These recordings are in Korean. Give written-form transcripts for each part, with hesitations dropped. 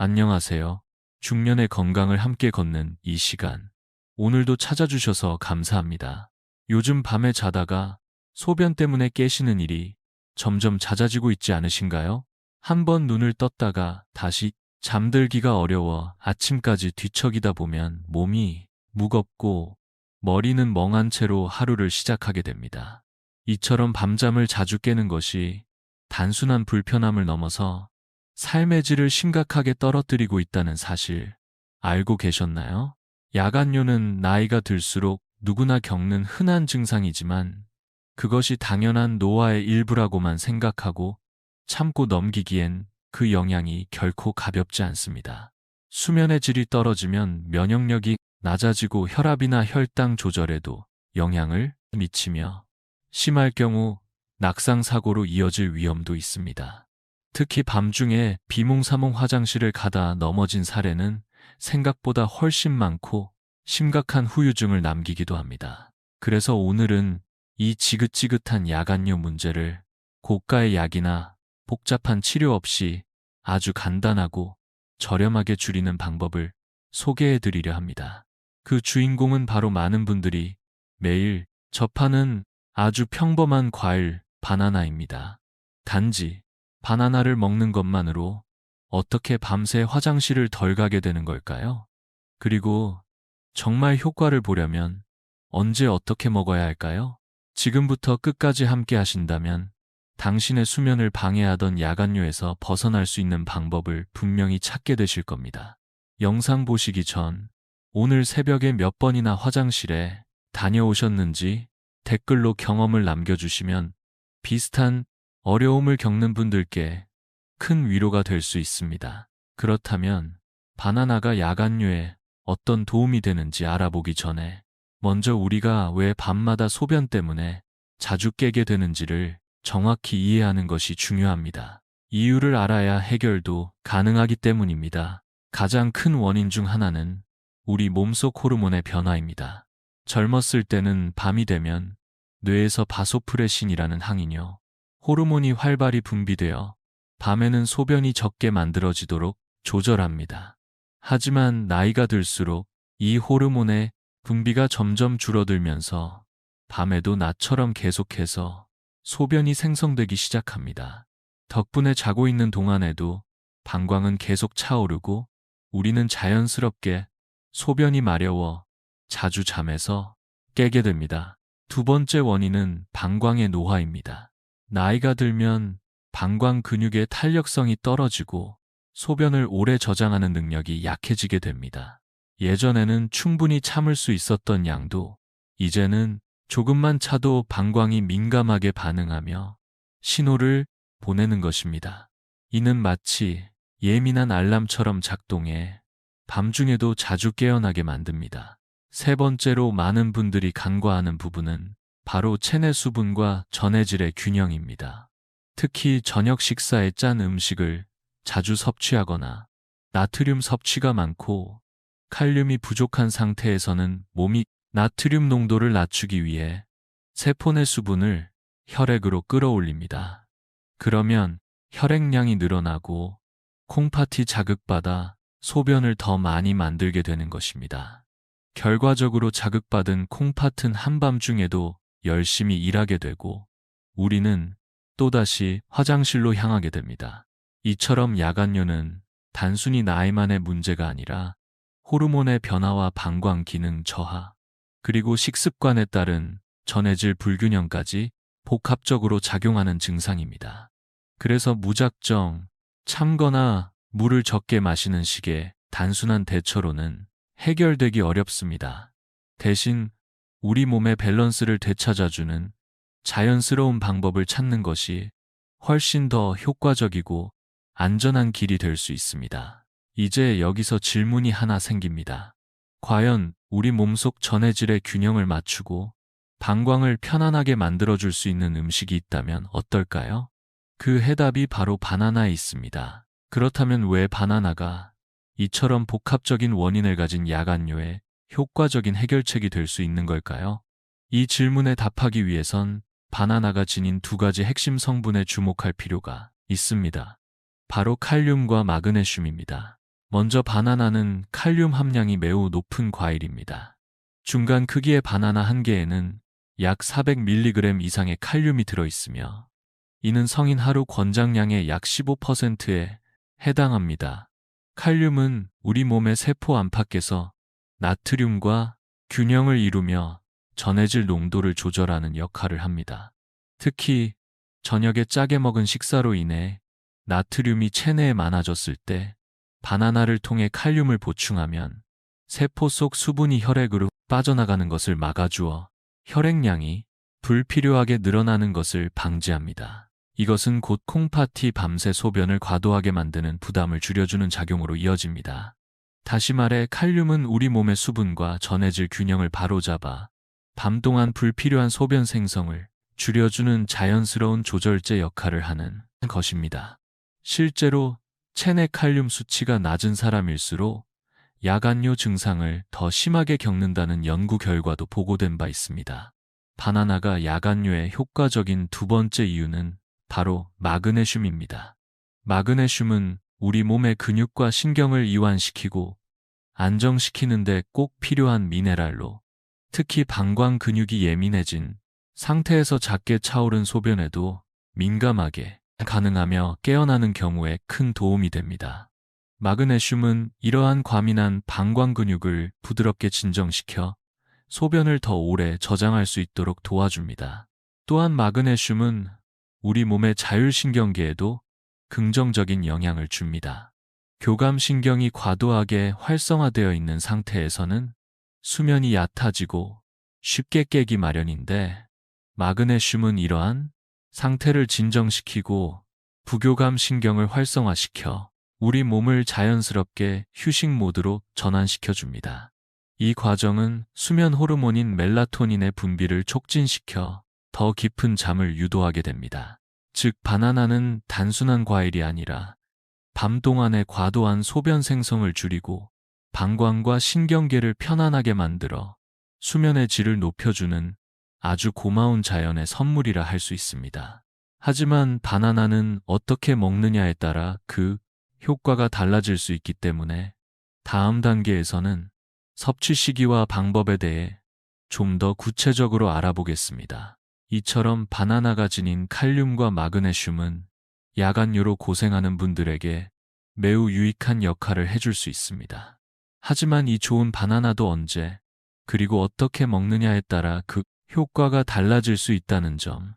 안녕하세요. 중년의 건강을 함께 걷는 이 시간. 오늘도 찾아주셔서 감사합니다. 요즘 밤에 자다가 소변 때문에 깨시는 일이 점점 잦아지고 있지 않으신가요? 한번 눈을 떴다가 다시 잠들기가 어려워 아침까지 뒤척이다 보면 몸이 무겁고 머리는 멍한 채로 하루를 시작하게 됩니다. 이처럼 밤잠을 자주 깨는 것이 단순한 불편함을 넘어서 삶의 질을 심각하게 떨어뜨리고 있다는 사실 알고 계셨나요? 야간뇨는 나이가 들수록 누구나 겪는 흔한 증상이지만 그것이 당연한 노화의 일부라고만 생각하고 참고 넘기기엔 그 영향이 결코 가볍지 않습니다. 수면의 질이 떨어지면 면역력이 낮아지고 혈압이나 혈당 조절에도 영향을 미치며 심할 경우 낙상사고로 이어질 위험도 있습니다. 특히 밤중에 비몽사몽 화장실을 가다 넘어진 사례는 생각보다 훨씬 많고 심각한 후유증을 남기기도 합니다. 그래서 오늘은 이 지긋지긋한 야간뇨 문제를 고가의 약이나 복잡한 치료 없이 아주 간단하고 저렴하게 줄이는 방법을 소개해 드리려 합니다. 그 주인공은 바로 많은 분들이 매일 접하는 아주 평범한 과일 바나나입니다. 단지 바나나를 먹는 것만으로 어떻게 밤새 화장실을 덜 가게 되는 걸까요? 그리고 정말 효과를 보려면 언제 어떻게 먹어야 할까요? 지금부터 끝까지 함께 하신다면 당신의 수면을 방해하던 야간뇨에서 벗어날 수 있는 방법을 분명히 찾게 되실 겁니다. 영상 보시기 전 오늘 새벽에 몇 번이나 화장실에 다녀오셨는지 댓글로 경험을 남겨주시면 비슷한 어려움을 겪는 분들께 큰 위로가 될 수 있습니다. 그렇다면 바나나가 야간뇨에 어떤 도움이 되는지 알아보기 전에 먼저 우리가 왜 밤마다 소변 때문에 자주 깨게 되는지를 정확히 이해하는 것이 중요합니다. 이유를 알아야 해결도 가능하기 때문입니다. 가장 큰 원인 중 하나는 우리 몸속 호르몬의 변화입니다. 젊었을 때는 밤이 되면 뇌에서 바소프레신이라는 항이뇨 호르몬이 활발히 분비되어 밤에는 소변이 적게 만들어지도록 조절합니다. 하지만 나이가 들수록 이 호르몬의 분비가 점점 줄어들면서 밤에도 낮처럼 계속해서 소변이 생성되기 시작합니다. 덕분에 자고 있는 동안에도 방광은 계속 차오르고 우리는 자연스럽게 소변이 마려워 자주 잠에서 깨게 됩니다. 두 번째 원인은 방광의 노화입니다. 나이가 들면 방광 근육의 탄력성이 떨어지고 소변을 오래 저장하는 능력이 약해지게 됩니다. 예전에는 충분히 참을 수 있었던 양도 이제는 조금만 차도 방광이 민감하게 반응하며 신호를 보내는 것입니다. 이는 마치 예민한 알람처럼 작동해 밤중에도 자주 깨어나게 만듭니다. 세 번째로 많은 분들이 간과하는 부분은 바로 체내 수분과 전해질의 균형입니다. 특히 저녁 식사에 짠 음식을 자주 섭취하거나 나트륨 섭취가 많고 칼륨이 부족한 상태에서는 몸이 나트륨 농도를 낮추기 위해 세포 내 수분을 혈액으로 끌어올립니다. 그러면 혈액량이 늘어나고 콩팥이 자극받아 소변을 더 많이 만들게 되는 것입니다. 결과적으로 자극받은 콩팥은 한밤중에도 열심히 일하게 되고 우리는 또다시 화장실로 향하게 됩니다. 이처럼 야간뇨는 단순히 나이만의 문제가 아니라 호르몬의 변화와 방광 기능 저하, 그리고 식습관에 따른 전해질 불균형까지 복합적으로 작용하는 증상입니다. 그래서 무작정 참거나 물을 적게 마시는 식의 단순한 대처로는 해결되기 어렵습니다. 대신 우리 몸의 밸런스를 되찾아주는 자연스러운 방법을 찾는 것이 훨씬 더 효과적이고 안전한 길이 될 수 있습니다. 이제 여기서 질문이 하나 생깁니다. 과연 우리 몸속 전해질의 균형을 맞추고 방광을 편안하게 만들어줄 수 있는 음식이 있다면 어떨까요? 그 해답이 바로 바나나에 있습니다. 그렇다면 왜 바나나가 이처럼 복합적인 원인을 가진 야간뇨에 효과적인 해결책이 될 수 있는 걸까요? 이 질문에 답하기 위해선 바나나가 지닌 두 가지 핵심 성분에 주목할 필요가 있습니다. 바로 칼륨과 마그네슘입니다. 먼저 바나나는 칼륨 함량이 매우 높은 과일입니다. 중간 크기의 바나나 한 개에는 약 400mg 이상의 칼륨이 들어있으며 이는 성인 하루 권장량의 약 15%에 해당합니다. 칼륨은 우리 몸의 세포 안팎에서 나트륨과 균형을 이루며 전해질 농도를 조절하는 역할을 합니다. 특히 저녁에 짜게 먹은 식사로 인해 나트륨이 체내에 많아졌을 때 바나나를 통해 칼륨을 보충하면 세포 속 수분이 혈액으로 빠져나가는 것을 막아주어 혈액량이 불필요하게 늘어나는 것을 방지합니다. 이것은 곧 콩팥이 밤새 소변을 과도하게 만드는 부담을 줄여주는 작용으로 이어집니다. 다시 말해 칼륨은 우리 몸의 수분과 전해질 균형을 바로잡아 밤 동안 불필요한 소변 생성을 줄여주는 자연스러운 조절제 역할을 하는 것입니다. 실제로 체내 칼륨 수치가 낮은 사람일수록 야간요 증상을 더 심하게 겪는다는 연구 결과도 보고된 바 있습니다. 바나나가 야간요에 효과적인 두 번째 이유는 바로 마그네슘입니다. 마그네슘은 우리 몸의 근육과 신경을 이완시키고 안정시키는 데 꼭 필요한 미네랄로 특히 방광 근육이 예민해진 상태에서 작게 차오른 소변에도 민감하게 가능하며 깨어나는 경우에 큰 도움이 됩니다. 마그네슘은 이러한 과민한 방광 근육을 부드럽게 진정시켜 소변을 더 오래 저장할 수 있도록 도와줍니다. 또한 마그네슘은 우리 몸의 자율신경계에도 긍정적인 영향을 줍니다. 교감신경이 과도하게 활성화되어 있는 상태에서는 수면이 얕아지고 쉽게 깨기 마련인데 마그네슘은 이러한 상태를 진정시키고 부교감 신경을 활성화시켜 우리 몸을 자연스럽게 휴식 모드로 전환시켜줍니다. 이 과정은 수면 호르몬인 멜라토닌의 분비를 촉진시켜 더 깊은 잠을 유도하게 됩니다. 즉, 바나나는 단순한 과일이 아니라 밤 동안의 과도한 소변 생성을 줄이고 방광과 신경계를 편안하게 만들어 수면의 질을 높여주는 아주 고마운 자연의 선물이라 할 수 있습니다. 하지만 바나나는 어떻게 먹느냐에 따라 그 효과가 달라질 수 있기 때문에 다음 단계에서는 섭취 시기와 방법에 대해 좀 더 구체적으로 알아보겠습니다. 이처럼 바나나가 지닌 칼륨과 마그네슘은 야간요로 고생하는 분들에게 매우 유익한 역할을 해줄 수 있습니다. 하지만 이 좋은 바나나도 언제 그리고 어떻게 먹느냐에 따라 그 효과가 달라질 수 있다는 점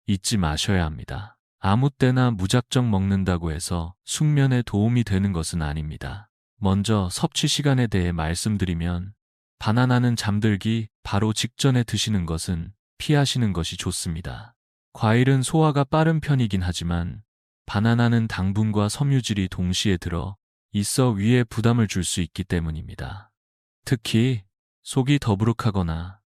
잊지 마셔야 합니다. 아무 때나 무작정 먹는다고 해서 숙면에 도움이 되는 것은 아닙니다. 먼저 섭취 시간에 대해 말씀드리면 바나나는 잠들기 바로 직전에 드시는 것은 피하시는 것이 좋습니다. 과일은 소화가 빠른 편이긴 하지만 바나나는 당분과 섬유질이 동시에 들어 있어 위에 부담을 줄 수 있기 때문입니다. 특히 속이 더부룩하거나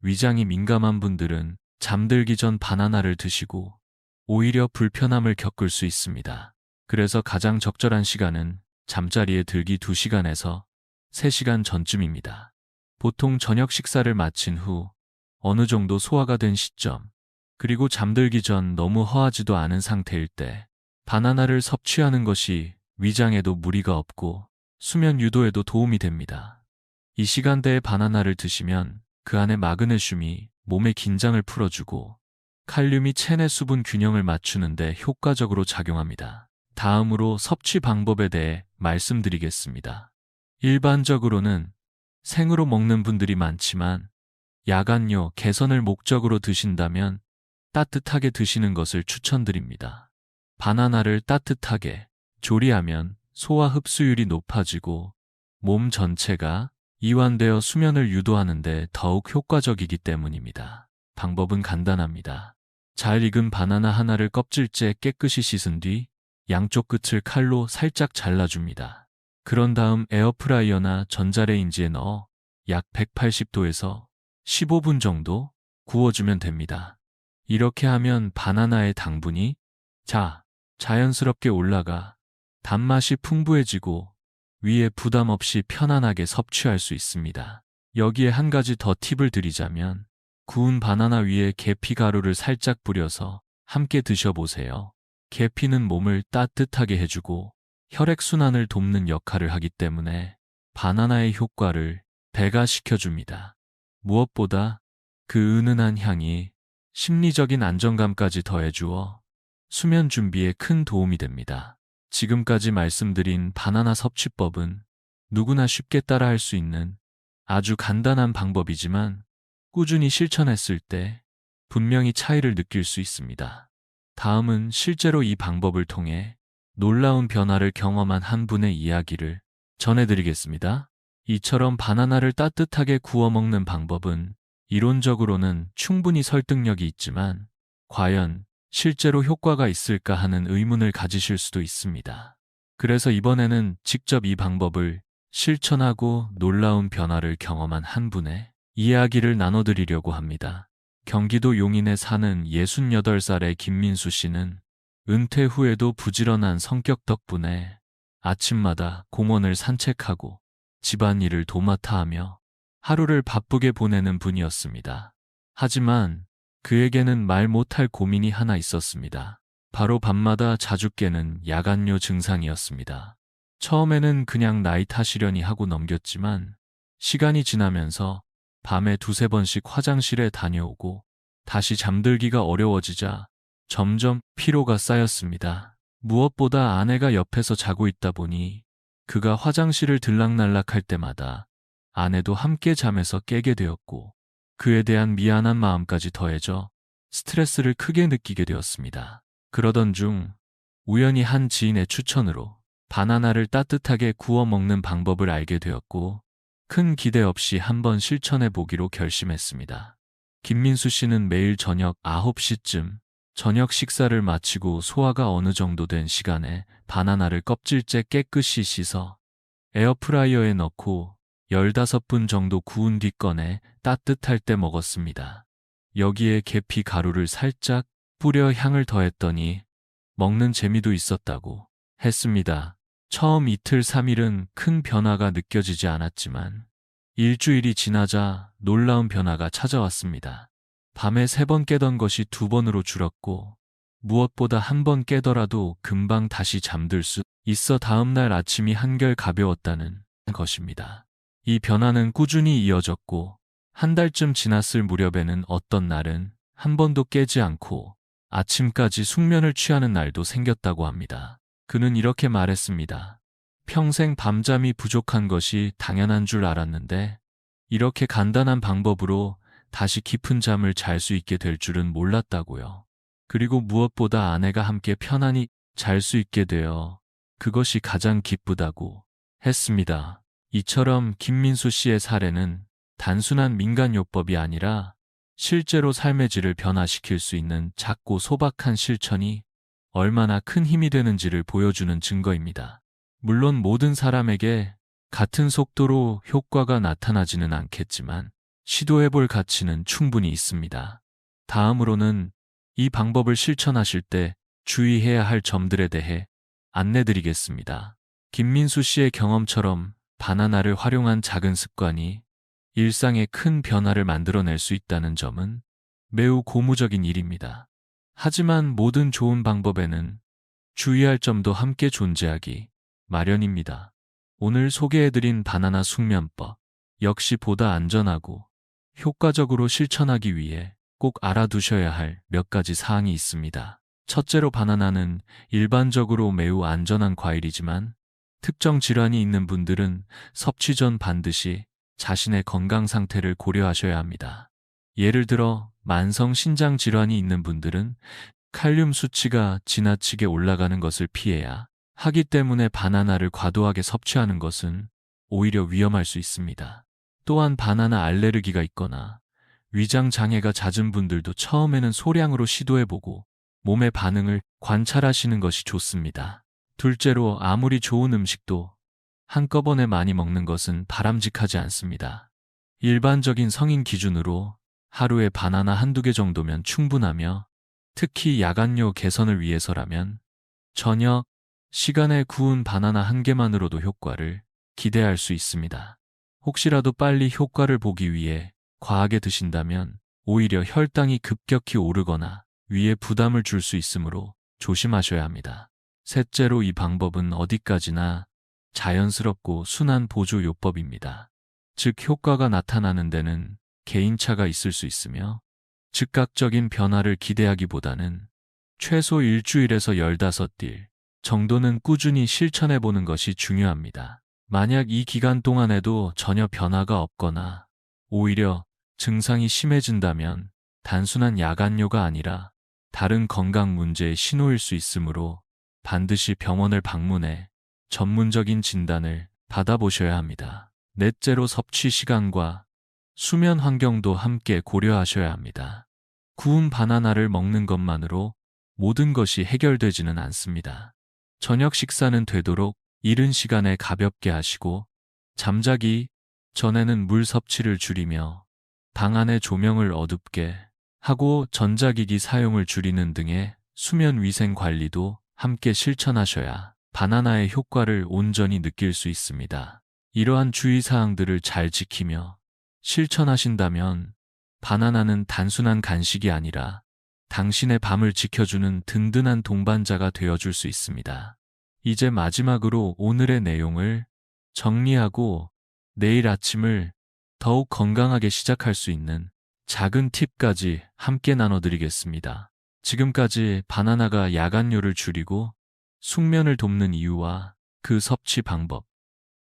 위장이 민감한 분들은 잠들기 전 바나나를 드시고 오히려 불편함을 겪을 수 있습니다. 그래서 가장 적절한 시간은 잠자리에 들기 2시간에서 3시간 전쯤입니다. 보통 저녁 식사를 마친 후 어느 정도 소화가 된 시점, 그리고 잠들기 전 너무 허하지도 않은 상태일 때 바나나를 섭취하는 것이 위장에도 무리가 없고 수면 유도에도 도움이 됩니다. 이 시간대에 바나나를 드시면 그 안에 마그네슘이 몸의 긴장을 풀어주고 칼륨이 체내 수분 균형을 맞추는 데 효과적으로 작용합니다. 다음으로 섭취 방법에 대해 말씀드리겠습니다. 일반적으로는 생으로 먹는 분들이 많지만 야간요 개선을 목적으로 드신다면 따뜻하게 드시는 것을 추천드립니다. 바나나를 따뜻하게 조리하면 소화 흡수율이 높아지고 몸 전체가 이완되어 수면을 유도하는 데 더욱 효과적이기 때문입니다. 방법은 간단합니다. 잘 익은 바나나 하나를 껍질째 깨끗이 씻은 뒤 양쪽 끝을 칼로 살짝 잘라줍니다. 그런 다음 에어프라이어나 전자레인지에 넣어 약 180도에서 15분 정도 구워주면 됩니다. 이렇게 하면 바나나의 당분이 자연스럽게 올라가 단맛이 풍부해지고 위에 부담 없이 편안하게 섭취할 수 있습니다. 여기에 한 가지 더 팁을 드리자면 구운 바나나 위에 계피 가루를 살짝 뿌려서 함께 드셔보세요. 계피는 몸을 따뜻하게 해주고 혈액순환을 돕는 역할을 하기 때문에 바나나의 효과를 배가시켜줍니다. 무엇보다 그 은은한 향이 심리적인 안정감까지 더해주어 수면 준비에 큰 도움이 됩니다. 지금까지 말씀드린 바나나 섭취법은 누구나 쉽게 따라할 수 있는 아주 간단한 방법이지만 꾸준히 실천했을 때 분명히 차이를 느낄 수 있습니다. 다음은 실제로 이 방법을 통해 놀라운 변화를 경험한 한 분의 이야기를 전해드리겠습니다. 이처럼 바나나를 따뜻하게 구워 먹는 방법은 이론적으로는 충분히 설득력이 있지만 과연 실제로 효과가 있을까 하는 의문을 가지실 수도 있습니다. 그래서 이번에는 직접 이 방법을 실천하고 놀라운 변화를 경험한 한 분의 이야기를 나눠드리려고 합니다. 경기도 용인에 사는 68살의 김민수 씨는 은퇴 후에도 부지런한 성격 덕분에 아침마다 공원을 산책하고 집안일을 도맡아 하며 하루를 바쁘게 보내는 분이었습니다. 하지만 그에게는 말 못할 고민이 하나 있었습니다. 바로 밤마다 자주 깨는 야간요 증상이었습니다. 처음에는 그냥 나이 탓이려니 하고 넘겼지만 시간이 지나면서 밤에 두세 번씩 화장실에 다녀오고 다시 잠들기가 어려워지자 점점 피로가 쌓였습니다. 무엇보다 아내가 옆에서 자고 있다 보니 그가 화장실을 들락날락할 때마다 아내도 함께 잠에서 깨게 되었고 그에 대한 미안한 마음까지 더해져 스트레스를 크게 느끼게 되었습니다. 그러던 중 우연히 한 지인의 추천으로 바나나를 따뜻하게 구워 먹는 방법을 알게 되었고 큰 기대 없이 한번 실천해 보기로 결심했습니다. 김민수 씨는 매일 저녁 9시쯤 저녁 식사를 마치고 소화가 어느 정도 된 시간에 바나나를 껍질째 깨끗이 씻어 에어프라이어에 넣고 15분 정도 구운 뒤 꺼내 따뜻할 때 먹었습니다. 여기에 계피 가루를 살짝 뿌려 향을 더했더니 먹는 재미도 있었다고 했습니다. 처음 이틀 3일은 큰 변화가 느껴지지 않았지만 일주일이 지나자 놀라운 변화가 찾아왔습니다. 밤에 3번 깨던 것이 2번으로 줄었고 무엇보다 1번 깨더라도 금방 다시 잠들 수 있어 다음날 아침이 한결 가벼웠다는 것입니다. 이 변화는 꾸준히 이어졌고 한 달쯤 지났을 무렵에는 어떤 날은 한 번도 깨지 않고 아침까지 숙면을 취하는 날도 생겼다고 합니다. 그는 이렇게 말했습니다. 평생 밤잠이 부족한 것이 당연한 줄 알았는데 이렇게 간단한 방법으로 다시 깊은 잠을 잘 수 있게 될 줄은 몰랐다고요. 그리고 무엇보다 아내가 함께 편안히 잘 수 있게 되어 그것이 가장 기쁘다고 했습니다. 이처럼 김민수 씨의 사례는 단순한 민간요법이 아니라 실제로 삶의 질을 변화시킬 수 있는 작고 소박한 실천이 얼마나 큰 힘이 되는지를 보여주는 증거입니다. 물론 모든 사람에게 같은 속도로 효과가 나타나지는 않겠지만 시도해볼 가치는 충분히 있습니다. 다음으로는 이 방법을 실천하실 때 주의해야 할 점들에 대해 안내드리겠습니다. 김민수 씨의 경험처럼 바나나를 활용한 작은 습관이 일상에 큰 변화를 만들어낼 수 있다는 점은 매우 고무적인 일입니다. 하지만 모든 좋은 방법에는 주의할 점도 함께 존재하기 마련입니다. 오늘 소개해드린 바나나 숙면법 역시 보다 안전하고 효과적으로 실천하기 위해 꼭 알아두셔야 할 몇 가지 사항이 있습니다. 첫째로 바나나는 일반적으로 매우 안전한 과일이지만 특정 질환이 있는 분들은 섭취 전 반드시 자신의 건강 상태를 고려하셔야 합니다. 예를 들어 만성 신장 질환이 있는 분들은 칼륨 수치가 지나치게 올라가는 것을 피해야 하기 때문에 바나나를 과도하게 섭취하는 것은 오히려 위험할 수 있습니다. 또한 바나나 알레르기가 있거나 위장 장애가 잦은 분들도 처음에는 소량으로 시도해보고 몸의 반응을 관찰하시는 것이 좋습니다. 둘째로 아무리 좋은 음식도 한꺼번에 많이 먹는 것은 바람직하지 않습니다. 일반적인 성인 기준으로 하루에 바나나 한두 개 정도면 충분하며 특히 야간요 개선을 위해서라면 저녁 시간에 구운 바나나 한 개만으로도 효과를 기대할 수 있습니다. 혹시라도 빨리 효과를 보기 위해 과하게 드신다면 오히려 혈당이 급격히 오르거나 위에 부담을 줄 수 있으므로 조심하셔야 합니다. 셋째로 이 방법은 어디까지나 자연스럽고 순한 보조 요법입니다. 즉 효과가 나타나는 데는 개인차가 있을 수 있으며 즉각적인 변화를 기대하기보다는 최소 일주일에서 15일 정도는 꾸준히 실천해 보는 것이 중요합니다. 만약 이 기간 동안에도 전혀 변화가 없거나 오히려 증상이 심해진다면 단순한 야간요가 아니라 다른 건강 문제의 신호일 수 있으므로 반드시 병원을 방문해 전문적인 진단을 받아보셔야 합니다. 넷째로 섭취 시간과 수면 환경도 함께 고려하셔야 합니다. 구운 바나나를 먹는 것만으로 모든 것이 해결되지는 않습니다. 저녁 식사는 되도록 이른 시간에 가볍게 하시고 잠자기 전에는 물 섭취를 줄이며 방 안의 조명을 어둡게 하고 전자기기 사용을 줄이는 등의 수면 위생 관리도 함께 실천하셔야 바나나의 효과를 온전히 느낄 수 있습니다. 이러한 주의사항들을 잘 지키며 실천하신다면 바나나는 단순한 간식이 아니라 당신의 밤을 지켜주는 든든한 동반자가 되어줄 수 있습니다. 이제 마지막으로 오늘의 내용을 정리하고 내일 아침을 더욱 건강하게 시작할 수 있는 작은 팁까지 함께 나눠드리겠습니다. 지금까지 바나나가 야간요를 줄이고 숙면을 돕는 이유와 그 섭취 방법,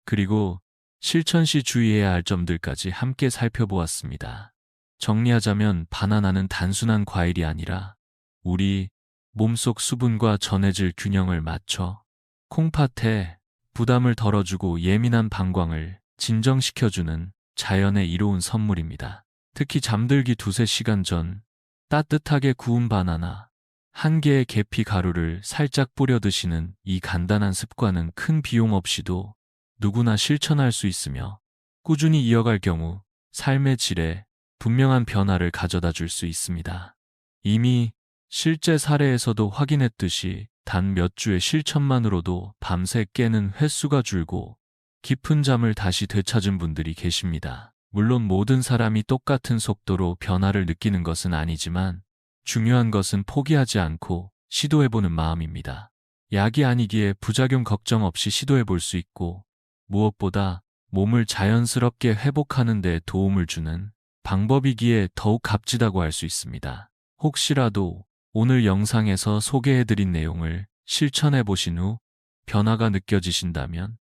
그리고 실천 시 주의해야 할 점들까지 함께 살펴보았습니다. 정리하자면 바나나는 단순한 과일이 아니라 우리 몸속 수분과 전해질 균형을 맞춰 콩팥에 부담을 덜어주고 예민한 방광을 진정시켜주는 자연의 이로운 선물입니다. 특히 잠들기 2~3시간 전 따뜻하게 구운 바나나 한 개의 계피 가루를 살짝 뿌려 드시는 이 간단한 습관은 큰 비용 없이도 누구나 실천할 수 있으며 꾸준히 이어갈 경우 삶의 질에 분명한 변화를 가져다 줄 수 있습니다. 이미 실제 사례에서도 확인했듯이 단 몇 주의 실천만으로도 밤새 깨는 횟수가 줄고 깊은 잠을 다시 되찾은 분들이 계십니다. 물론 모든 사람이 똑같은 속도로 변화를 느끼는 것은 아니지만 중요한 것은 포기하지 않고 시도해보는 마음입니다. 약이 아니기에 부작용 걱정 없이 시도해볼 수 있고 무엇보다 몸을 자연스럽게 회복하는 데 도움을 주는 방법이기에 더욱 값지다고 할 수 있습니다. 혹시라도 오늘 영상에서 소개해드린 내용을 실천해보신 후 변화가 느껴지신다면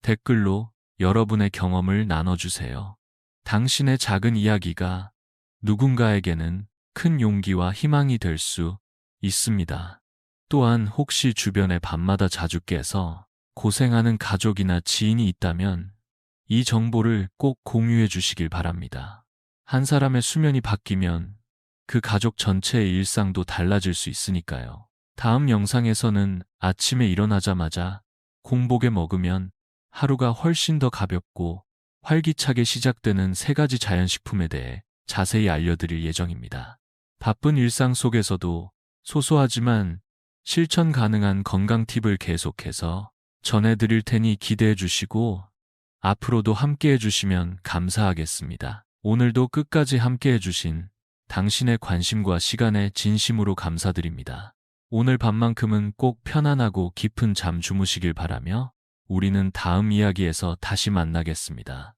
댓글로 여러분의 경험을 나눠주세요. 당신의 작은 이야기가 누군가에게는 큰 용기와 희망이 될 수 있습니다. 또한 혹시 주변에 밤마다 자주 깨서 고생하는 가족이나 지인이 있다면 이 정보를 꼭 공유해 주시길 바랍니다. 한 사람의 수면이 바뀌면 그 가족 전체의 일상도 달라질 수 있으니까요. 다음 영상에서는 아침에 일어나자마자 공복에 먹으면 하루가 훨씬 더 가볍고 활기차게 시작되는 3가지 자연식품에 대해 자세히 알려드릴 예정입니다. 바쁜 일상 속에서도 소소하지만 실천 가능한 건강 팁을 계속해서 전해드릴 테니 기대해 주시고 앞으로도 함께 해주시면 감사하겠습니다. 오늘도 끝까지 함께 해주신 당신의 관심과 시간에 진심으로 감사드립니다. 오늘 밤만큼은 꼭 편안하고 깊은 잠 주무시길 바라며 우리는 다음 이야기에서 다시 만나겠습니다.